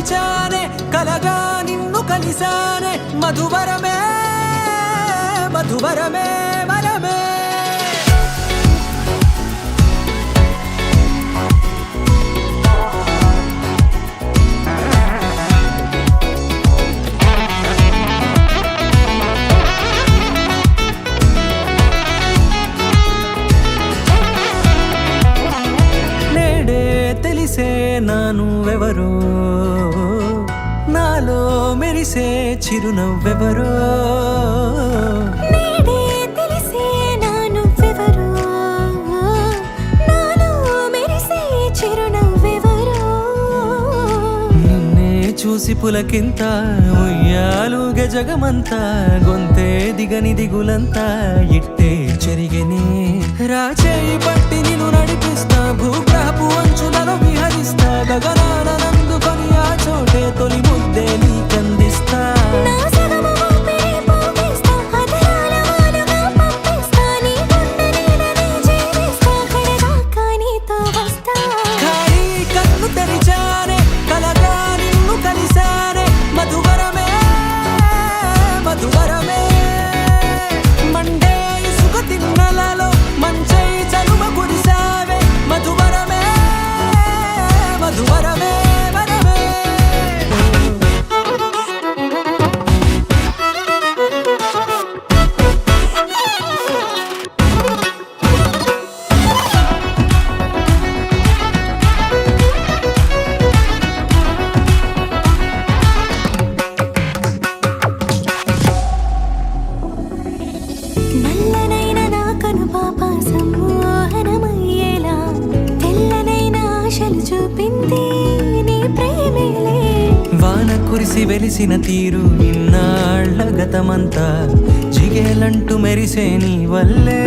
మరిచానే కలగా నిన్ను కలిసానే మధువరమే మధువరమే వరమే తెలిసే నానువెవరో నాలో మెరిసే చిరునవ్వెవరో నేడే తెలిసే నానువెవరో నాలో మెరిసే చిరునవ్వెవరో నిన్నే చూసి పులకింత ఉయ్యాలుగ జగమంతా గొంతే దిగని దిగులంతా ఇట్టే చెరిగెనే రాచేయి పట్టి నిన్ను నడిపిస్తా భూగ్రహపు అంచులలో విహరిస్తా గగనాన నందుకొని ఆ చోటే తొలి ముద్దే నీకందిస్తా నా సగము ఊపిరి పోగిస్తా అధరాల వాలుగా పంపిస్తా నీ గుండె నీడనే చేరిస్తా కడదాకా నీతో వస్తా ఖాళీ కన్ను తెరిచానే కలగా నిన్ను కలిసానే మధువరమే మధువరమే మండే ఇసుక తిన్నలలో మంచై చలువ కురిసావే మధువరమే మధువరమే వరమే నల్లనైన నా కనుపాప సమ్మోహనమయ్యేలా తెల్లనైన ఆశలు చూపింది నీ ప్రేమేలే వాన కురిసి వెలిసిన తీరు ఇన్నాళ్ల గతమంతా జిగేలంటూ మెరిసే నీ వల్లే